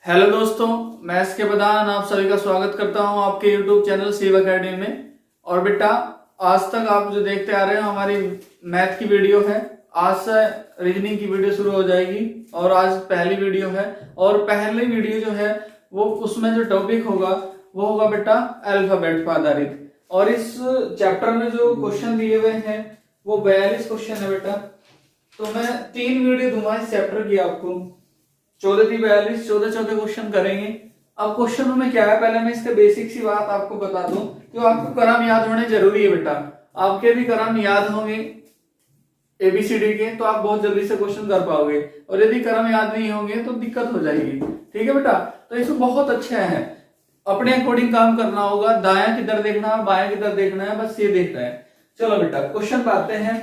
Hello दोस्तों, मैं S के प्रधान आप सभी का स्वागत करता हूं आपके यूट्यूब चैनल शिव अकेडमी में। और बेटा, आज तक आप जो देखते आ रहे हो हमारी मैथ की वीडियो है। आज से रीजनिंग की वीडियो शुरू हो जाएगी और आज पहली वीडियो है। और पहली वीडियो जो है वो उसमें जो टॉपिक होगा वो होगा बेटा अल्फाबेट पर आधारित। और इस चैप्टर में जो क्वेश्चन दिए हुए हैं वो 42 क्वेश्चन है बेटा। तो मैं 3 वीडियो दूंगा इस चैप्टर की आपको। 14 थी 42, 14 क्वेश्चन करेंगे। अब क्वेश्चनों में क्या है, पहले मैं इसके बेसिक सी बात आपको बता दूं कि आपको क्रम याद होने जरूरी है बेटा। आपके भी क्रम याद होंगे एबीसीडी के तो आप बहुत जल्दी से क्वेश्चन कर पाओगे, और यदि क्रम याद नहीं होंगे तो दिक्कत हो जाएगी। ठीक है बेटा, तो इसमें बहुत अच्छा है, अपने अकॉर्डिंग काम करना होगा। दायां किधर देखना है, बायां किधर देखना है, बस ये देखना है। चलो बेटा क्वेश्चन पे आते हैं।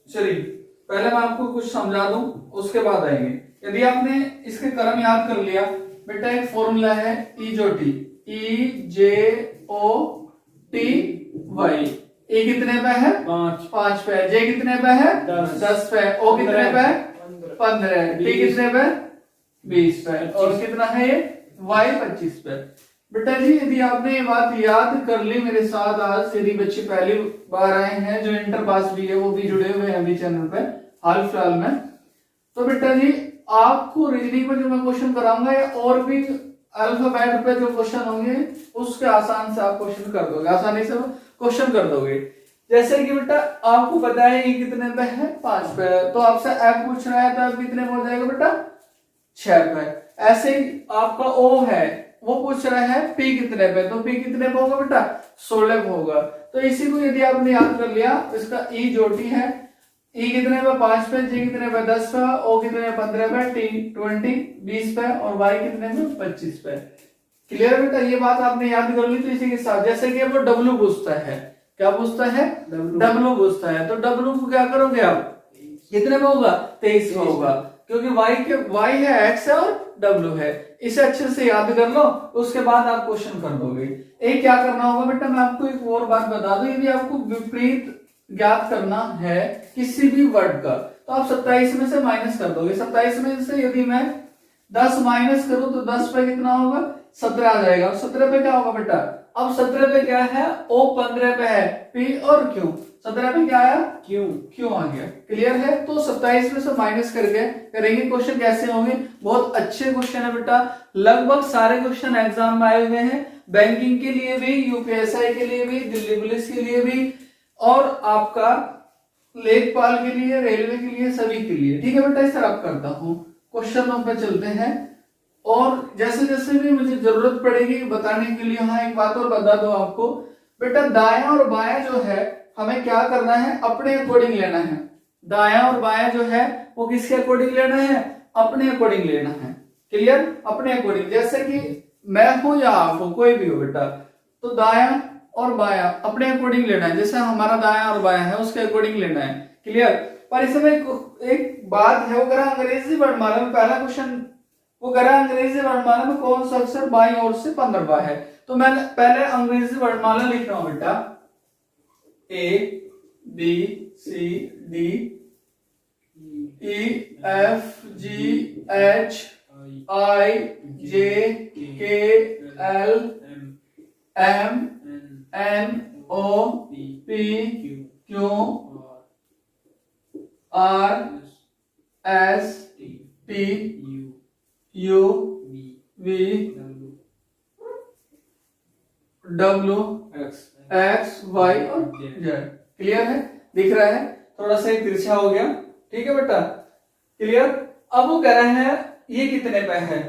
चलिए पहले मैं आपको कुछ समझा दूं, उसके बाद आएंगे। यदि आपने इसके क्रम याद कर लिया बेटा, एक फॉर्मूला है ई जो टी, ई जे ओ टी वाई। ए कितने पे है? 5 पे। जे कितने पे है? 10 पे। ओ कितने पे? 15। टी कितने पे? 20 पे। और कितना है ये? वाई 25 पे। बेटा जी यदि आपने ये बात याद कर ली मेरे साथ आज, यदि बच्चे पहली बार आए हैं, जो इंटर पास भी है वो भी जुड़े हुए हैं अभी चैनल पे हाल फिलहाल में, तो बेटा जी आपको रीजनिंग में जो मैं क्वेश्चन कराऊंगा और भी अल्फाबेट पे जो क्वेश्चन होंगे उसके आसान से आप क्वेश्चन कर दोगे, आसानी से क्वेश्चन कर दोगे। जैसे कि बेटा आपको पता है ये कितने पे है? 5 पे। तो आपसे एफ पूछ रहा है तो एफ कितने में हो जाएगा बेटा? 6 पे। ऐसे ही आपका ओ है, वो पूछ रहा है पी कितने पे, तो पी कितने पे होगा बेटा? 16 पे होगा। तो इसी को यदि आपने याद कर लिया, इसका ई जो टी है, ई कितने पे? 5 पे। जे कितने पे? 10 पे। ओ कितने पे? 15 पे। टी 20 पे। और वाई कितने पे? 25 पे। क्लियर बेटा, ये बात आपने याद कर ली। तो इसी के साथ जैसे कि वो डब्ल्यू पूछता है, क्या पूछता है? डब्ल्यू पूछता है। तो डब्ल्यू को क्या करोगे आप? कितने में होगा? 23 में होगा, क्योंकि वाई है, एक्स है और डब्ल्यू है। इसे अच्छे से याद कर लो, उसके बाद आप क्वेश्चन कर दोगे। एक क्या करना होगा बेटा, मैं आपको एक और बात बता दूं, यदि आपको विपरीत ज्ञात करना है किसी भी वर्ड का तो आप 27 में से माइनस कर दोगे। 27 में से यदि मैं 10 माइनस करूं तो 10 पे कितना होगा? 17 आ जाएगा। और 17 पे क्या होगा बेटा? अब 17 पे क्या है? ओ 15 पे है, पी और क्यू। 17 पे क्या आया? क्यू आ गया। क्लियर है? तो 27 में से माइनस करके करेंगे। क्वेश्चन कैसे होंगे? बहुत अच्छे क्वेश्चन है बेटा, लगभग सारे क्वेश्चन एग्जाम में आए हुए हैं, बैंकिंग के लिए भी, यूपीएसआई के लिए भी, दिल्ली पुलिस के लिए भी, और आपका लेखपाल के लिए, रेलवे के लिए, सभी के लिए। ठीक है बेटा, इस तरह करता हूं। क्वेश्चनों पे चलते हैं, और जैसे जैसे भी मुझे जरूरत पड़ेगी बताने के लिए। हाँ एक बात और बता दो आपको बेटा, दायां और बायां जो है हमें क्या करना है? अपने अकॉर्डिंग लेना है। दायां और बायां जो है वो किसके अकॉर्डिंग लेना है? अपने अकॉर्डिंग लेना है। क्लियर? अपने अकॉर्डिंग। जैसे कि मैं हूं या आप हो, कोई भी हो बेटा, तो दायां और बायां अपने अकॉर्डिंग लेना है। जैसे हमारा दायां और बायां है उसके अकॉर्डिंग लेना है। क्लियर? पर इसमें एक बात है, वो करा अंग्रेजी वर्णमाला में पहला क्वेश्चन, वो करा अंग्रेजी वर्णमाला में कौन सा अक्षर बाईं ओर से 15वां है। तो मैं पहले अंग्रेजी वर्णमाला लिख रहा हूं बेटा, A B C D E F G H I J K L M N O P Q R S T U V W X Y और जेड। क्लियर है? दिख रहा है? थोड़ा सा तिरछा हो गया। ठीक है बेटा, क्लियर? अब वो कह रहे हैं ये कितने पे है?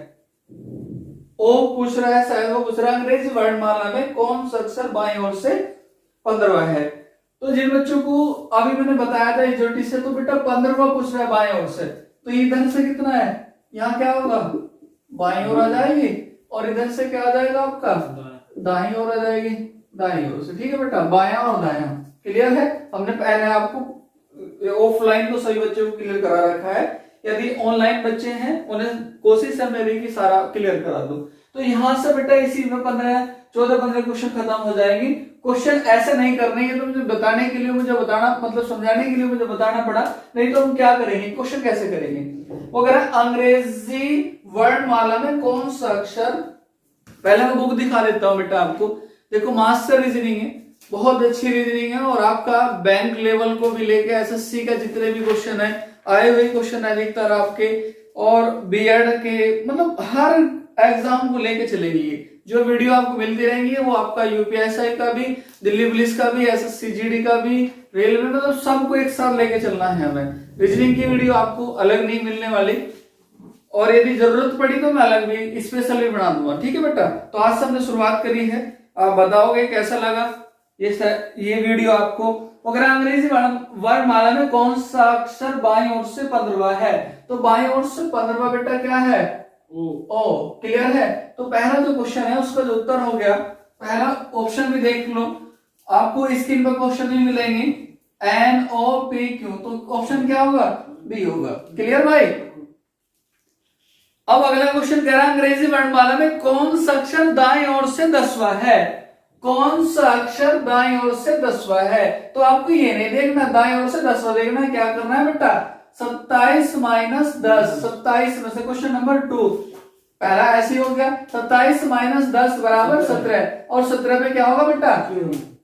ओ पूछ रहा है, शायद वो पूछ रहा है अंग्रेजी वर्णमाला में कौन सा अक्षर बाईं ओर से 15वां है। तो जिन बच्चों को अभी मैंने बताया था इजोटी से, तो बेटा 15वां पूछ रहा है बाईं ओर से, तो इधर से कितना है? यहाँ क्या होगा? बाईं ओर आ जाएगी, और इधर से क्या आ जाएगा आपका? दाईं ओर आ जाएगी, दाईं ओर से। ठीक है बेटा, बायां और दायां। क्लियर है? हमने पहले आपको ऑफलाइन तो सभी बच्चों को क्लियर करा रखा है, यदि ऑनलाइन बच्चे हैं उन्हें कोशिश है मेरी कि सारा क्लियर करा दूं। तो यहां से बेटा इसी में 15, 14-15 क्वेश्चन खत्म हो जाएंगे। क्वेश्चन ऐसे नहीं करने हैं, तो मुझे बताने के लिए मुझे बताना, मतलब समझाने के लिए मुझे बताना पड़ा, नहीं तो हम क्या करेंगे, क्वेश्चन कैसे करेंगे। वो कह रहा है अंग्रेजी वर्णमाला में कौन सा अक्षर, पहले मैं बुक दिखा देता हूं बेटा आपको। देखो मास्टर रीजनिंग है, बहुत अच्छी रीजनिंग है, और आपका बैंक लेवल को भी लेके एसएससी का जितने भी क्वेश्चन है आए हुए क्वेश्चन है अधिकतर आपके, और बीएड के, मतलब हर एग्जाम को लेके चलेगी। जो वीडियो आपको मिलती रहेंगी वो आपका यूपीएसआई का भी, दिल्ली पुलिस का भी, एसएससी जीडी का भी, रेलवे, मतलब सबको एक साथ लेके चलना है हमें। रीजनिंग की वीडियो आपको अलग नहीं मिलने वाली, और यदि जरूरत पड़ी तो मैं अलग भी स्पेशली बना दूंगा, ठीक है बेटा। तो आज से हमने शुरुआत करी है, आप बताओगे कैसा लगा ये वीडियो आपको। अगर अंग्रेजी वर्णमाला में कौन सा अक्षर बाईं ओर से 15वां है, तो बाईं ओर से 15वां बेटा क्या है, ओ। क्लियर है। तो पहला जो क्वेश्चन है उसका जो उत्तर हो गया, पहला ऑप्शन भी देख लो, आपको स्क्रीन पर क्वेश्चन भी मिलेंगे, NOPQ, तो ऑप्शन क्या होगा, बी होगा। क्लियर भाई। अब अगला क्वेश्चन कह रहा है अंग्रेजी वर्णमाला में कौन सा अक्षर दाईं ओर से 10वां है, कौन सा अक्षर दाईं ओर से 10वां है। तो आपको ये नहीं देखना दाईं ओर से 10वां देखना है, क्या करना है बेटा, 27 - 10, 27 में से क्वेश्चन नंबर 2, पहला ऐसे हो गया, 27 - 10 बराबर 17, और 17 पे क्या होगा बेटा,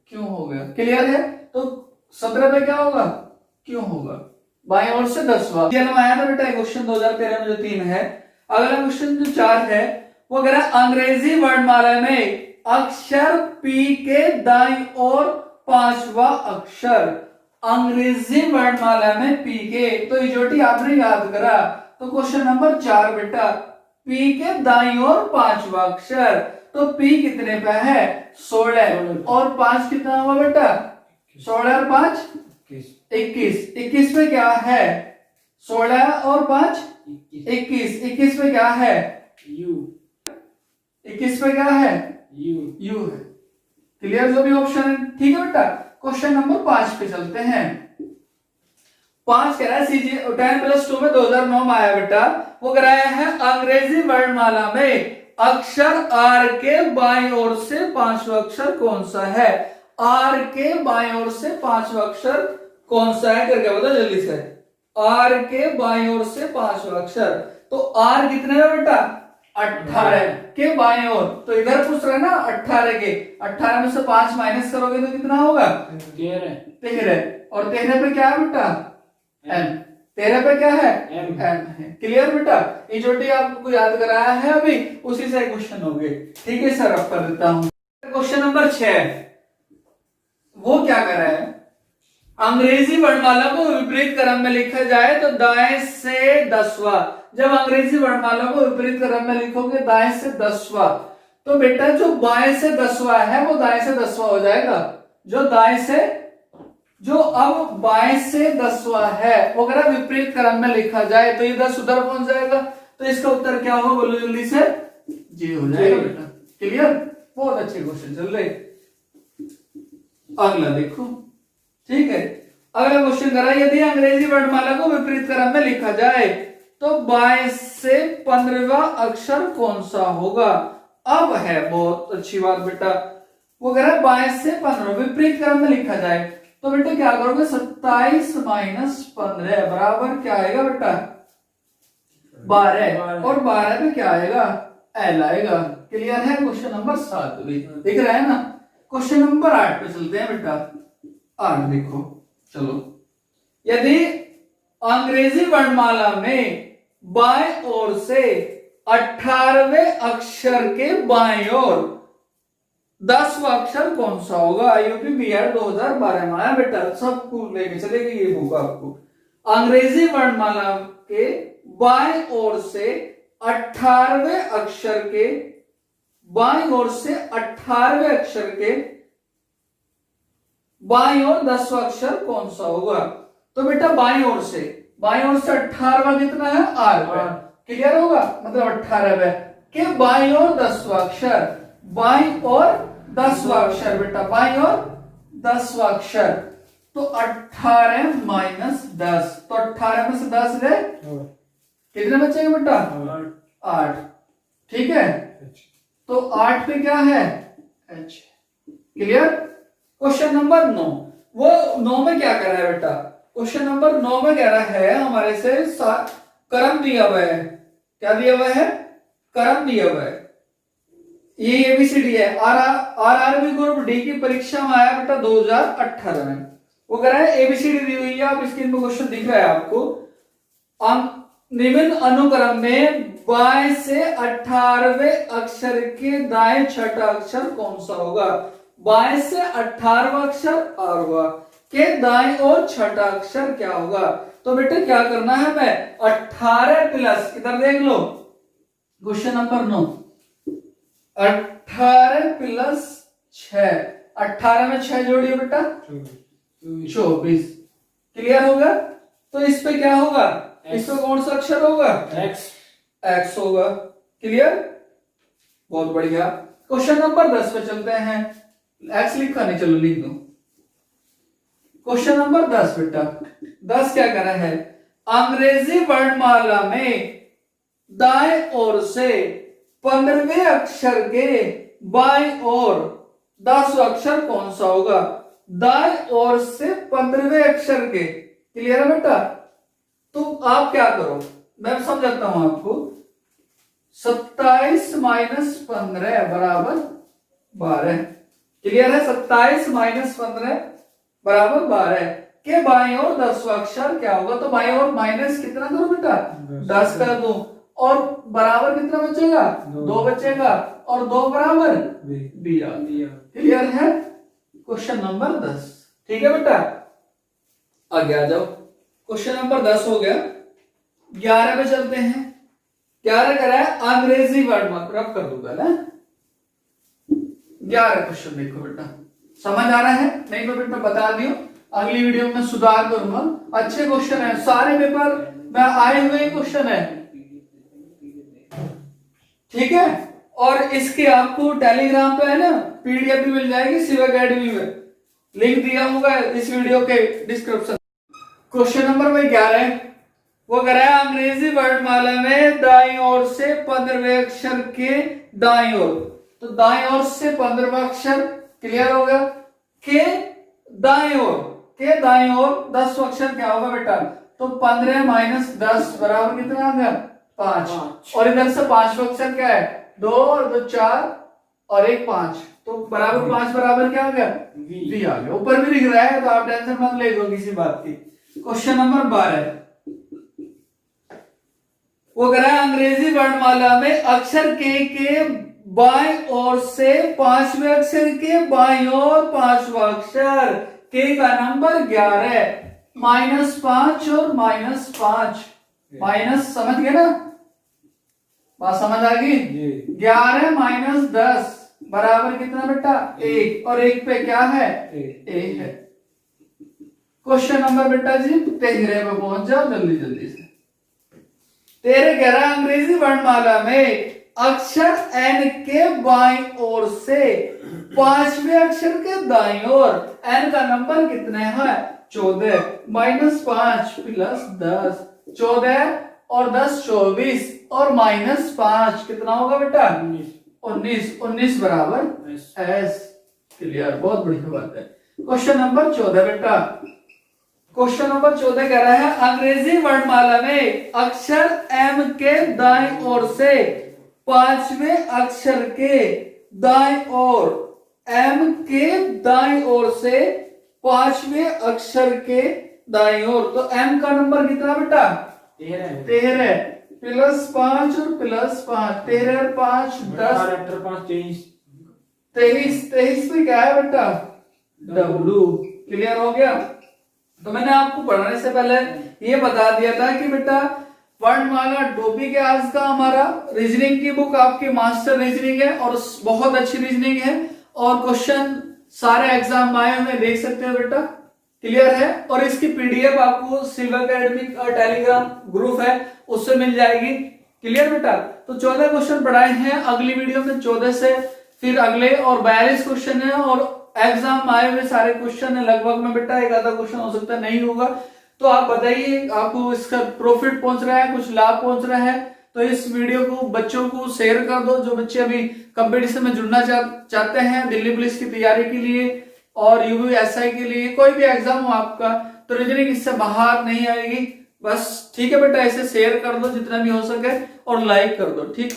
क्यों हो गया। क्लियर है। तो 17 पे क्या होगा, क्यों होगा, बाईं ओर से 10वां। आया था बेटा क्वेश्चन 2013 में जो 3 है। अगला क्वेश्चन जो 4 है वो कह रहा है अंग्रेजी वर्णमाला में अक्षर P के दाईं ओर 5वां अक्षर, अंग्रेजी वर्णमाला में P के, तो इजोटी आपने याद करा, तो क्वेश्चन नंबर 4 बेटा P के दाईं ओर 5वां अक्षर, तो P कितने पे है, 16, और 5 कितना हुआ बेटा, 16 और 5 21, 21 पे क्या है, 16 और 5 21, 21 पे क्या है, U, 21 पे क्या है, U है। क्लियर, जो भी ऑप्शन है, ठीक है बेटा। क्वेश्चन नंबर 5 पे चलते हैं। 5 कह रहा है CG 10+2 में 2009 में आया बेटा, वो कह रहा है अंग्रेजी वर्णमाला में अक्षर R के बाईं ओर से 5वां अक्षर कौन सा है, R के बाईं ओर से 5वां अक्षर कौन सा है, करके बता जल्दी से। R के बाईं ओर से 5वां अक्षर, तो R कितने है बेटा, 18 के बाईं ओर, तो इधर पूछ रहा है ना 18 के, 18 में से 5 माइनस करोगे तो कितना होगा, 13, और 13 पे क्या है बेटा, M, 13 पे क्या है, M है। क्लियर बेटा, ये जोटी आपको याद कराया है अभी, उसी से क्वेश्चन हो गए, ठीक है सर। अब कर देता हूं क्वेश्चन नंबर 6, वो क्या कर रहा है, अंग्रेजी वर्णमाला को विपरीत क्रम में लिखा जाए तो दाएं से 10वां, जब अंग्रेजी वर्णमाला को विपरीत क्रम में लिखोगे दाएं से 10वां, तो बेटा जो बाएं से 10वां है वो दाएं से 10वां हो जाएगा, जो दाएं से, जो अब बाएं से 10वां है वो अगर विपरीत क्रम में लिखा जाए तो ये 10 उधर पहुंच जाएगा, तो इसका उत्तर क्या होगा, बोलो जल्दी से, जी हो जाएगा बेटा। क्लियर, बहुत अच्छे क्वेश्चन चल रहे। अगला देखो, ठीक है। अगला क्वेश्चन करा, यदि अंग्रेजी वर्णमाला को विपरीत क्रम में लिखा जाए तो बाएं से 15वां अक्षर कौन सा होगा। अब है बहुत अच्छी बात बेटा, वो कह रहा है बाएं से 15 विपरीत क्रम में लिखा जाए, तो बेटा क्या करोगे, 27 - 15 बराबर क्या आएगा बेटा, 12, और 12 पे क्या आएगा, L आएगा। क्लियर है। क्वेश्चन नंबर 7 भी दिख रहा है ना। क्वेश्चन नंबर 8 पे चलते हैं बेटा। 8 देखो, चलो, यदि अंग्रेजी वर्णमाला में बाएं ओर से 18वें अक्षर के बाएं ओर 10वां अक्षर कौन सा होगा। यूपी बीएड 2012 में आया बेटा, सबको लेके चलेगी ये बुक आपको। अंग्रेजी वर्णमाला के बाएं ओर से 18वें अक्षर के, बाएं ओर से 18वें अक्षर के बाईं ओर 10वां अक्षर कौन सा होगा। तो बेटा बाईं ओर से 18वां कितना है, R। क्लियर होगा, मतलब 18वें के बाईं ओर 10वां अक्षर, बाईं ओर 10वां अक्षर बेटा, बाईं ओर 10वां अक्षर, तो 18 - 10, तो 18 में से 10 गए, कितने बचेंगे बेटा, 8। ठीक है, तो 8 पे क्या है, क्लियर। क्वेश्चन नंबर 9, वो 9 में क्या कर रहा है बेटा, क्वेश्चन नंबर 9 में कह रहा है हमारे से क्रम दिया हुआ है। क्या दिया हुआ है, क्रम दिया हुआ है। ये एबीसीडी है। आरआरबी ग्रुप डी की परीक्षा में आया बेटा 2018 में। वो कह रहा है एबीसीडी दी हुई है, आप स्क्रीन पे क्वेश्चन दिख रहा है आपको। निम्न अनुक्रम में बाएं से 18वें अक्षर के दाएं छठा अक्षर कौन सा होगा। बाएं से 18वां अक्षर आरवा के दाएं और छठा अक्षर क्या होगा। तो बेटा क्या करना है, हमें 18 प्लस, इधर देख लो क्वेश्चन नंबर 9, 18 प्लस 6, 18 में 6 जोड़िए बेटा 24। क्लियर होगा। तो इस पे क्या होगा, इस पे कौन सा अक्षर होगा, एक्स होगा। क्लियर, बहुत बढ़िया। क्वेश्चन नंबर 10 पे चलते हैं। एक्स लिखा नहीं, चलो लिख दो। क्वेश्चन नंबर 10 बेटा, 10 क्या कह रहा है, अंग्रेजी वर्णमाला में दाएं ओर से 15वें अक्षर के बाएं ओर 10वां अक्षर कौन सा होगा। दाएं ओर से 15वें अक्षर के, क्लियर है बेटा। तो आप क्या करो, मैं समझाता हूं आपको। 27 माइनस 15 बराबर 12। क्लियर है, 27 माइनस 15 बराबर 12 के बाएं ओर 10वां अक्षर क्या होगा। तो बाएं ओर माइनस कितना करो बेटा, 10 कर दो, और बराबर कितना बचेगा, 2 बचेगा, और 2 बराबर बी आ गया। क्लियर है, क्वेश्चन नंबर 10। ठीक है बेटा, आगे आ जाओ। क्वेश्चन नंबर 10 हो गया। 11 पे चलते हैं। 11 कह रहा है अंग्रेजी वर्ड रब कर दूंगा ना। 11 क्वेश्चन देखो बेटा, समझ आ रहा है नहीं तो बेटा बता दियो, अगली वीडियो में सुधार करूंगा। अच्छे क्वेश्चन है, सारे पेपर में आए हुए क्वेश्चन है। ठीक है, और इसके आपको टेलीग्राम पे है ना पीडीएफ भी मिल जाएगी शिव एकेडमी में, लिंक दिया होगा इस वीडियो के डिस्क्रिप्शन। क्वेश्चन नंबर 11, वो कह रहा है अंग्रेजी वर्णमाला में दाईं ओर से 15वें अक्षर के दाईं ओर, तो दाईं ओर से 15वां अक्षर, क्लियर होगा, के दाईं ओर, के दाईं ओर 10वां अक्षर क्या होगा बेटा। तो 15 माइनस 10 बराबर कितना आ गया, 5। और इधर से 5वां अक्षर क्या है, 2 और 2 4 और 1 5, तो बराबर 5 बराबर क्या आ गया, वी आ गया। ऊपर भी लिख रहा है तो आप टेंशन मत ले लो किसी बात की। क्वेश्चन नंबर 12, वो कह रहा है अंग्रेजी वर्णमाला में अक्षर के बाईं ओर से 5वें अक्षर के बाईं ओर 5वां अक्षर, के का नंबर 11, -5 और -5, माइनस, समझ गए ना बात, समझ आ गई। 11 माइनस 10 बराबर कितना बेटा, 1, और 1 पे क्या है, ए है। क्वेश्चन नंबर बेटा जी 13 पे पहुंच जाओ जल्दी जल्दी से। 13 कह रहा है अंग्रेजी वर्णमाला में अक्षर एन के बाईं ओर से 5वें अक्षर के दाईं ओर एन का नंबर कितने है, 14, -5 प्लस 10, 14 और 10 24, और -5 कितना होगा बेटा, 19, 19 बराबर एस। क्लियर, बहुत बढ़िया बात है। क्वेश्चन नंबर 14 बेटा, क्वेश्चन नंबर 14 कह रहा है अंग्रेजी वर्णमाला में अक्षर एम के दाईं ओर से 5वें अक्षर के दाईं ओर, एम के दाईं ओर से 5वें अक्षर के दाईं ओर, तो एम का नंबर कितना बेटा, 13 प्लस 5 और प्लस 5, 13 और 5 10, 23, 23 पे क्या है बेटा, डब्लू। क्लियर हो गया। तो मैंने आपको पढ़ाने से पहले ये बता दिया था कि बेटा वर्णमाला डोबी के आज का हमारा रीजनिंग की बुक आपकी मास्टर रीजनिंग है, और बहुत अच्छी रीजनिंग है, और क्वेश्चन सारे एग्जाम आए हुए देख सकते हो बेटा। क्लियर है, और इसकी पीडीएफ आपको शिव एकेडमी टेलीग्राम ग्रुप है उससे मिल जाएगी। क्लियर बेटा, तो 14 क्वेश्चन पढ़ाए हैं, अगली वीडियो में 14 से फिर अगले और 42 क्वेश्चन है, और एग्जाम आए हुए सारे क्वेश्चन है लगभग में बेटा, एक आधा क्वेश्चन हो सकता है नहीं होगा। तो आप बताइए आपको इसका प्रॉफिट पहुंच रहा है, कुछ लाभ पहुंच रहा है, तो इस वीडियो को बच्चों को शेयर कर दो, जो बच्चे अभी कंपटीशन में जुड़ना चाहते हैं दिल्ली पुलिस की तैयारी के लिए और यूपीएसआई के लिए, कोई भी एग्जाम हो आपका, तो रीजनिंग इससे बाहर नहीं आएगी। बस ठीक है बेटा, ऐसे शेयर कर दो जितना भी हो सके और लाइक कर दो, ठीक।